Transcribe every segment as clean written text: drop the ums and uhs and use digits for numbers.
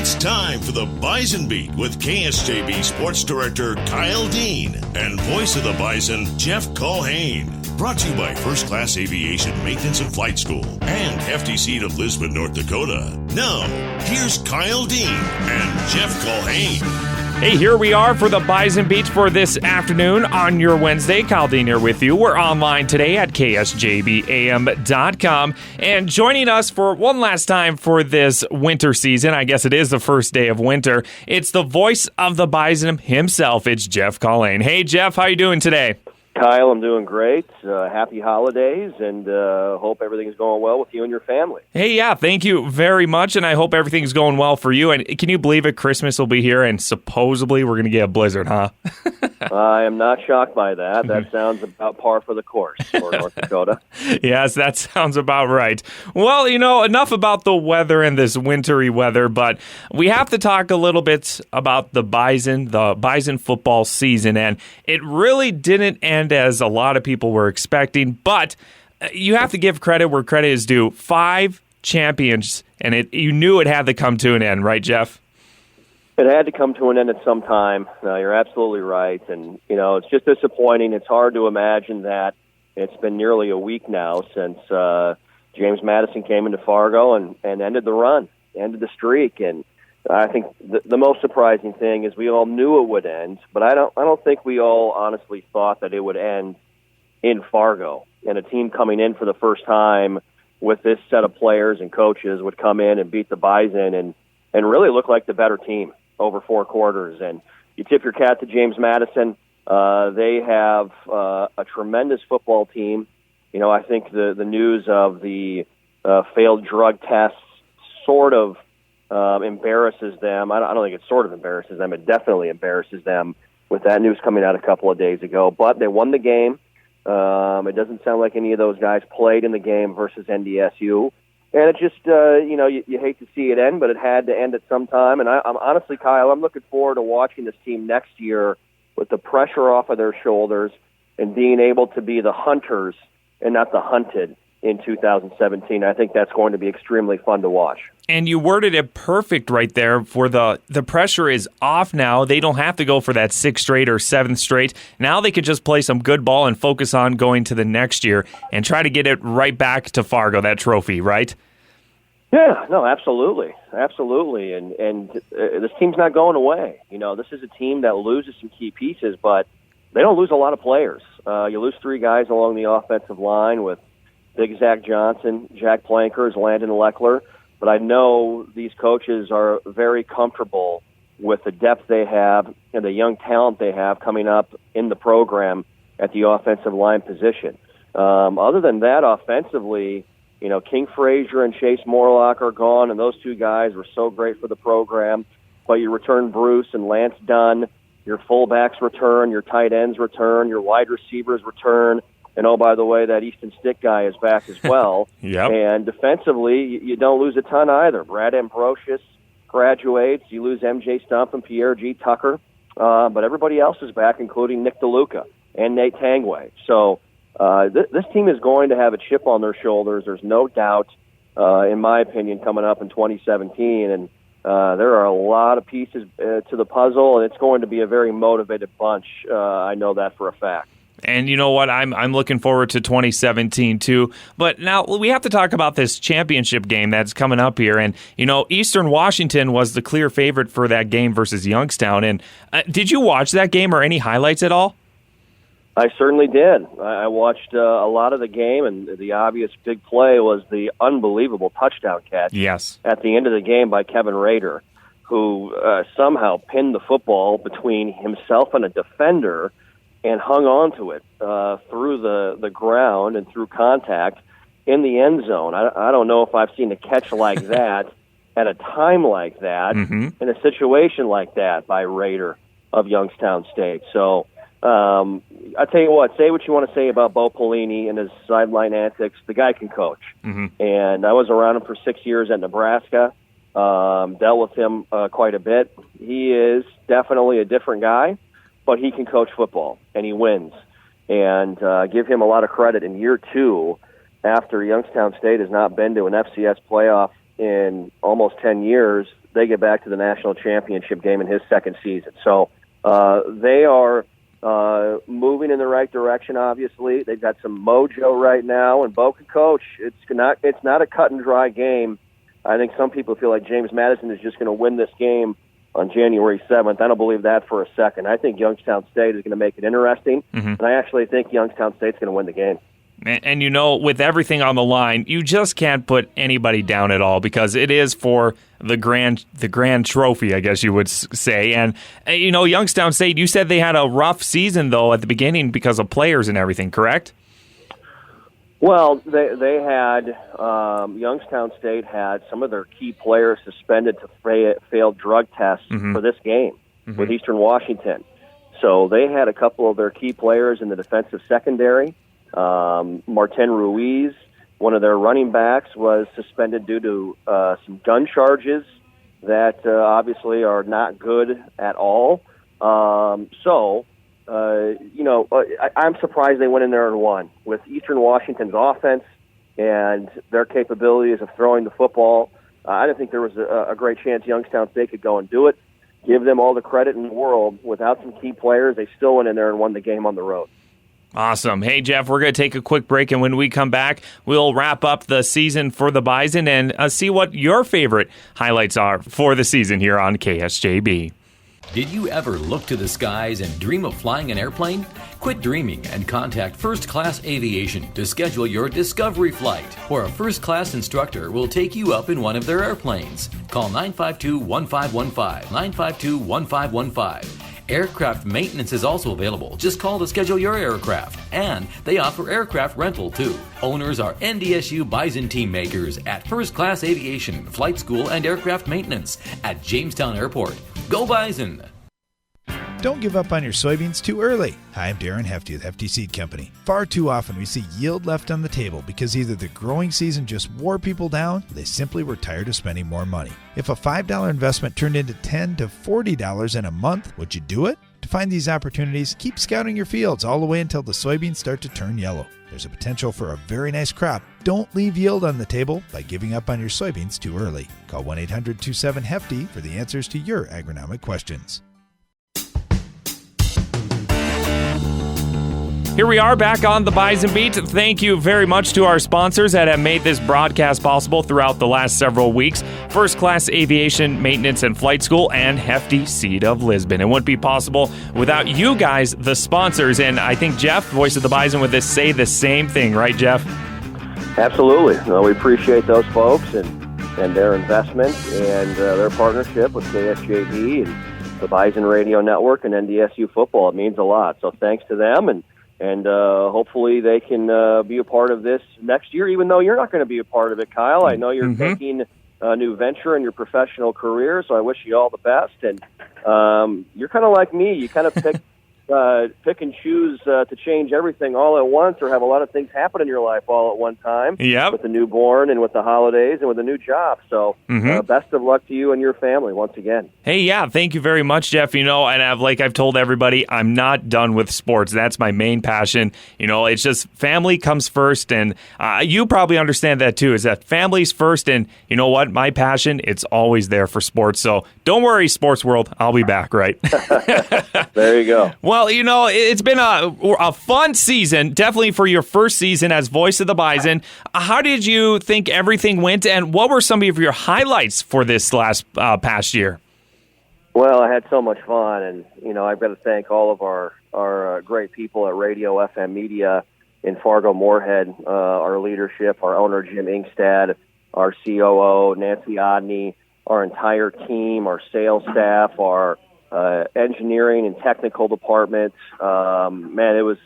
It's time for the Bison Beat with KSJB Sports Director Kyle Dean and voice of the Bison, Jeff Culhane. Brought to you by First Class Aviation Maintenance and Flight School and FTC of Lisbon, North Dakota. Now, here's Kyle Dean and Jeff Culhane. Hey, here we are for the Bison Beat for this afternoon on your Wednesday. Kyle Dean here with you. We're online today at KSJBAM.com. And joining us for one last time for this winter season, I guess it is the first day of winter, it's the voice of the Bison himself. It's Jeff Culhane. Hey, Jeff, how you doing today? Kyle, I'm doing great. Happy holidays, and hope everything's going well with you and your family. Hey, yeah, thank you very much, and I hope everything's going well for you. And can you believe it? Christmas will be here, and supposedly we're going to get a blizzard, huh? I am not shocked by that. That sounds about par for the course for North Dakota. Yes, that sounds about right. Well, enough about the weather and this wintry weather, but we have to talk a little bit about the Bison football season, and it really didn't end as a lot of people were expecting, but you have to give credit where credit is due. 5 champions, and you knew it had to come to an end, right, Jeff? It had to come to an end at some time. You're absolutely right, and it's just disappointing. It's hard to imagine that it's been nearly a week now since James Madison came into Fargo and ended the run, ended the streak, and I think the most surprising thing is we all knew it would end, but I don't think we all honestly thought that it would end in Fargo. And a team coming in for the first time with this set of players and coaches would come in and beat the Bison and really look like the better team over 4 quarters. And you tip your cap to James Madison. They have a tremendous football team. I think the news of the failed drug tests sort of embarrasses them. I don't think it sort of embarrasses them. It definitely embarrasses them with that news coming out a couple of days ago. But they won the game. It doesn't sound like any of those guys played in the game versus NDSU. And it just, you hate to see it end, but it had to end at some time. And I'm honestly, Kyle, I'm looking forward to watching this team next year with the pressure off of their shoulders and being able to be the hunters and not the hunted in 2017. I think that's going to be extremely fun to watch. And you worded it perfect right there for the pressure is off now. They don't have to go for that 6th straight or 7th straight. Now they can just play some good ball and focus on going to the next year and try to get it right back to Fargo, that trophy, right? Yeah, no, absolutely. Absolutely. And this team's not going away. This is a team that loses some key pieces, but they don't lose a lot of players. You lose 3 guys along the offensive line with Big Zach Johnson, Jack Plankers, Landon Leckler. But I know these coaches are very comfortable with the depth they have and the young talent they have coming up in the program at the offensive line position. Other than that, offensively, King Frazier and Chase Morlock are gone, and those 2 guys were so great for the program. But you return Bruce and Lance Dunn, your fullbacks return, your tight ends return, your wide receivers return. And, oh, by the way, that Easton Stick guy is back as well. Yep. And defensively, you don't lose a ton either. Brad Ambrosius graduates. You lose M.J. Stump and Pierre G. Tucker. But everybody else is back, including Nick DeLuca and Nate Tangway. So this team is going to have a chip on their shoulders. There's no doubt, in my opinion, coming up in 2017. And there are a lot of pieces to the puzzle, and it's going to be a very motivated bunch. I know that for a fact. And you know what? I'm looking forward to 2017 too. But now we have to talk about this championship game that's coming up here. And Eastern Washington was the clear favorite for that game versus Youngstown. And did you watch that game or any highlights at all? I certainly did. I watched a lot of the game, and the obvious big play was the unbelievable touchdown catch. Yes. At the end of the game by Kevin Rader, who somehow pinned the football between himself and a defender and hung on to it through the ground and through contact in the end zone. I don't know if I've seen a catch like that at a time like that in a situation like that by Rader of Youngstown State. So I tell you what, say what you want to say about Bo Pelini and his sideline antics. The guy can coach. And I was around him for 6 years at Nebraska, dealt with him quite a bit. He is definitely a different guy, but he can coach football, and he wins. And give him a lot of credit in year 2 after Youngstown State has not been to an FCS playoff in almost 10 years, they get back to the national championship game in his second season. So they are moving in the right direction, obviously. They've got some mojo right now, and Bo can coach. It's not a cut-and-dry game. I think some people feel like James Madison is just going to win this game on January 7th. I don't believe that for a second. I think Youngstown State is going to make it interesting, and I actually think Youngstown State's going to win the game. And with everything on the line, you just can't put anybody down at all because it is for the grand trophy, I guess you would say. And, Youngstown State, you said they had a rough season, though, at the beginning because of players and everything, correct? Well, they had Youngstown State had some of their key players suspended to failed drug tests for this game with Eastern Washington. So they had a couple of their key players in the defensive secondary. Martin Ruiz, one of their running backs, was suspended due to some gun charges that obviously are not good at all. I'm surprised they went in there and won. With Eastern Washington's offense and their capabilities of throwing the football, I didn't think there was a great chance Youngstown State could go and do it. Give them all the credit in the world. Without some key players, they still went in there and won the game on the road. Awesome. Hey, Jeff, we're going to take a quick break, and when we come back, we'll wrap up the season for the Bison and see what your favorite highlights are for the season here on KSJB. Did you ever look to the skies and dream of flying an airplane? Quit dreaming and contact First Class Aviation to schedule your discovery flight, where a first-class instructor will take you up in one of their airplanes. Call 952-1515, 952-1515. Aircraft maintenance is also available. Just call to schedule your aircraft. And they offer aircraft rental, too. Owners are NDSU Bison team makers at First Class Aviation, Flight School, and Aircraft Maintenance at Jamestown Airport. Go Bison! Don't give up on your soybeans too early. Hi, I'm Darren Hefty with Hefty Seed Company. Far too often we see yield left on the table because either the growing season just wore people down, or they simply were tired of spending more money. If a $5 investment turned into $10 to $40 in a month, would you do it? To find these opportunities, keep scouting your fields all the way until the soybeans start to turn yellow. There's a potential for a very nice crop. Don't leave yield on the table by giving up on your soybeans too early. Call 1-800-27-HEFTY for the answers to your agronomic questions. Here we are back on the Bison Beat. Thank you very much to our sponsors that have made this broadcast possible throughout the last several weeks. First Class Aviation, Maintenance, and Flight School, and Hefty Seed of Lisbon. It wouldn't be possible without you guys, the sponsors. And I think Jeff, voice of the Bison, would say the same thing, right, Jeff? Absolutely. No, we appreciate those folks and their investment and their partnership with KSJB and the Bison Radio Network and NDSU football. It means a lot. So thanks to them, and hopefully they can be a part of this next year, even though you're not going to be a part of it, Kyle. I know you're taking a new venture in your professional career, so I wish you all the best. And you're kind of like me. You kind of pick and choose to change everything all at once or have a lot of things happen in your life all at one time with the newborn and with the holidays and with a new job. So best of luck to you and your family once again. Hey, yeah, thank you very much, Jeff. And I've told everybody, I'm not done with sports. That's my main passion. It's just family comes first, and you probably understand that too, is that family's first, and you know what? My passion, it's always there for sports. So don't worry, sports world, I'll be back, right? There you go. Well, it's been a fun season, definitely for your first season as voice of the Bison. How did you think everything went, and what were some of your highlights for this past year? Well, I had so much fun, and I've got to thank all of our great people at Radio FM Media in Fargo-Moorhead, our leadership, our owner Jim Ingstad, our COO Nancy Odney, our entire team, our sales staff, our engineering and technical department. Man, it was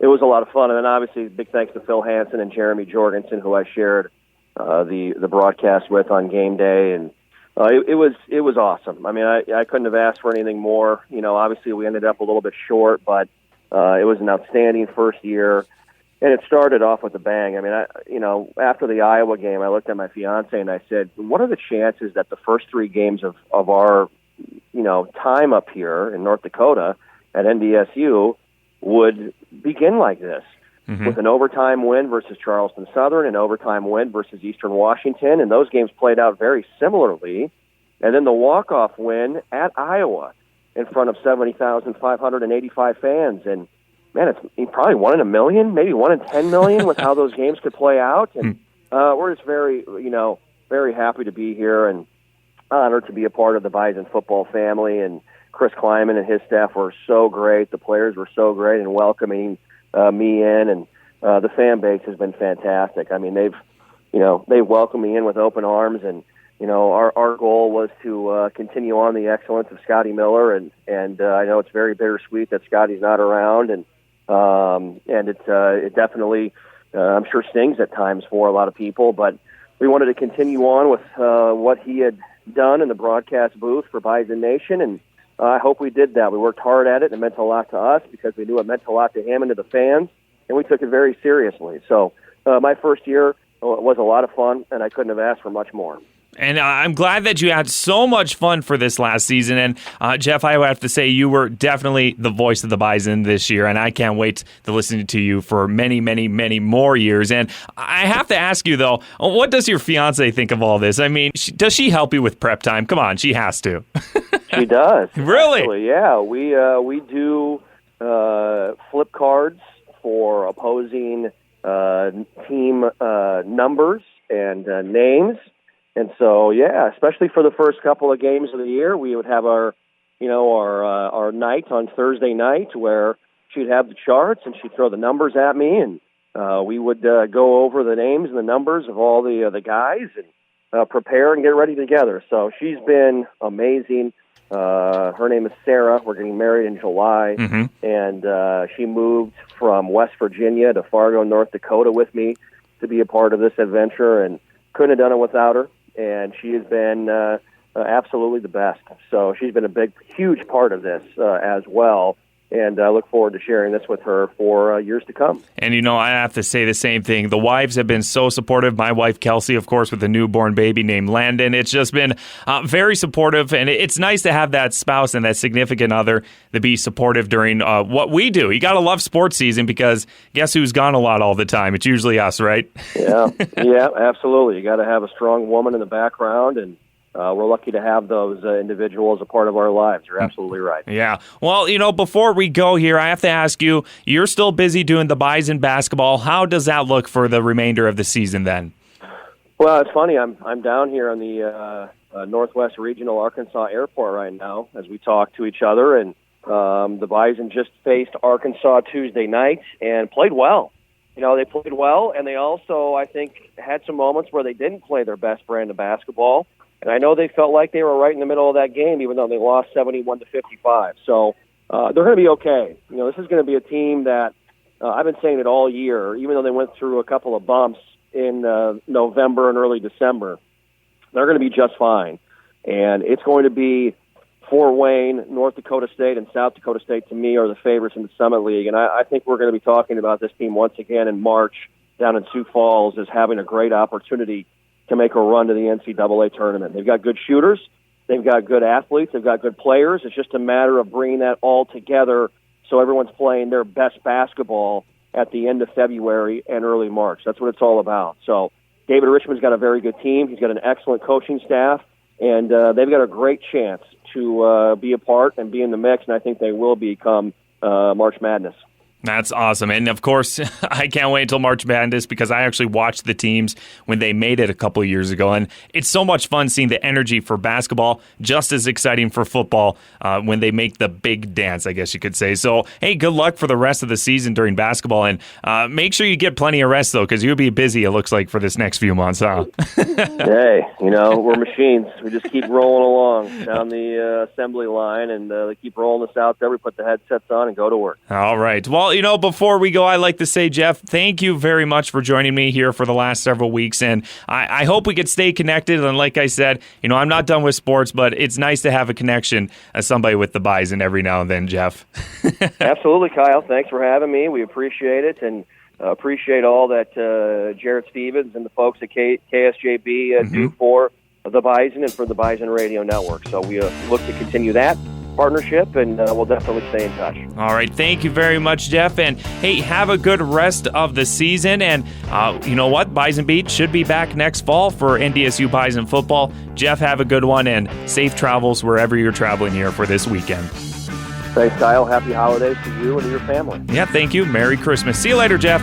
a lot of fun. And then obviously big thanks to Phil Hansen and Jeremy Jorgensen, who I shared the broadcast with on game day. And it was awesome. I mean, I couldn't have asked for anything more. Obviously we ended up a little bit short, but it was an outstanding first year. And it started off with a bang. I mean, after the Iowa game, I looked at my fiance and I said, what are the chances that the first three games of our time up here in North Dakota at NDSU would begin like this? with an overtime win versus Charleston Southern, an overtime win versus Eastern Washington, and those games played out very similarly. And then the walk-off win at Iowa in front of 70,585 fans. And, man, it's probably 1 in a million, maybe 1 in 10 million with how those games could play out. And we're just very happy to be here and honored to be a part of the Bison football family. And Chris Kleiman and his staff were so great. The players were so great in welcoming me in, and the fan base has been fantastic. I mean, they've welcomed me in with open arms, and our goal was to continue on the excellence of Scotty Miller, and I know it's very bittersweet that Scotty's not around, and it definitely I'm sure stings at times for a lot of people, but we wanted to continue on with what he had done in the broadcast booth for Bison Nation, and I hope we did that. We worked hard at it, and it meant a lot to us because we knew it meant a lot to him and to the fans, and we took it very seriously. So my first year was a lot of fun, and I couldn't have asked for much more. And I'm glad that you had so much fun for this last season. And, Jeff, I would have to say you were definitely the voice of the Bison this year, and I can't wait to listen to you for many, many, many more years. And I have to ask you, though, what does your fiance think of all this? I mean, does she help you with prep time? Come on, she has to. She does. Really? Actually, yeah. We do flip cards for opposing team numbers and names. And so, yeah, especially for the first couple of games of the year, we would have our night on Thursday night where she'd have the charts and she'd throw the numbers at me, and we would go over the names and the numbers of all the guys and prepare and get ready together. So she's been amazing. Her name is Sarah. We're getting married in July, and she moved from West Virginia to Fargo, North Dakota with me to be a part of this adventure, and couldn't have done it without her. And she has been absolutely the best. So she's been a huge part of this as well. And I look forward to sharing this with her for years to come. And, I have to say the same thing. The wives have been so supportive. My wife, Kelsey, of course, with a newborn baby named Landon. It's just been very supportive. And it's nice to have that spouse and that significant other to be supportive during what we do. You got to love sports season because guess who's gone a lot all the time? It's usually us, right? Yeah, absolutely. You got to have a strong woman in the background, and we're lucky to have those individuals a part of our lives. You're absolutely right. Yeah. Well, before we go here, I have to ask you, you're still busy doing the Bison basketball. How does that look for the remainder of the season then? Well, it's funny. I'm down here on the Northwest Regional Arkansas Airport right now as we talk to each other, and the Bison just faced Arkansas Tuesday night and played well. They played well, and they also, I think, had some moments where they didn't play their best brand of basketball. And I know they felt like they were right in the middle of that game, even though they lost 71-55. So they're going to be okay. This is going to be a team that I've been saying it all year, even though they went through a couple of bumps in November and early December. They're going to be just fine. And it's going to be Fort Wayne, North Dakota State, and South Dakota State, to me, are the favorites in the Summit League. And I think we're going to be talking about this team once again in March down in Sioux Falls as having a great opportunity to make a run to the NCAA tournament. They've got good shooters. They've got good athletes. They've got good players. It's just a matter of bringing that all together so everyone's playing their best basketball at the end of February and early March. That's what it's all about. So David Richmond's got a very good team. He's got an excellent coaching staff, and they've got a great chance to be a part and be in the mix, and I think they will become March Madness. That's awesome. And, of course, I can't wait until March Madness because I actually watched the teams when they made it a couple of years ago. And it's so much fun seeing the energy for basketball, just as exciting for football when they make the big dance, I guess you could say. So, hey, good luck for the rest of the season during basketball. And make sure you get plenty of rest, though, because you'll be busy, it looks like, for this next few months, huh? Hey, we're machines. We just keep rolling along down the assembly line, and they keep rolling us out there. We put the headsets on and go to work. All right. Well, before we go, I'd like to say, Jeff, thank you very much for joining me here for the last several weeks. And I hope we could stay connected. And like I said, I'm not done with sports, but it's nice to have a connection as somebody with the Bison every now and then, Jeff. Absolutely, Kyle. Thanks for having me. We appreciate it. And appreciate all that Jared Stevens and the folks at KSJB do for the Bison and for the Bison Radio Network. So we look to continue that partnership, and we'll definitely stay in touch. All right. Thank you very much, Jeff. And, hey, have a good rest of the season. And you know what? Bison Beat should be back next fall for NDSU Bison football. Jeff, have a good one, and safe travels wherever you're traveling here for this weekend. Thanks, Kyle. Happy holidays to you and to your family. Yeah, thank you. Merry Christmas. See you later, Jeff.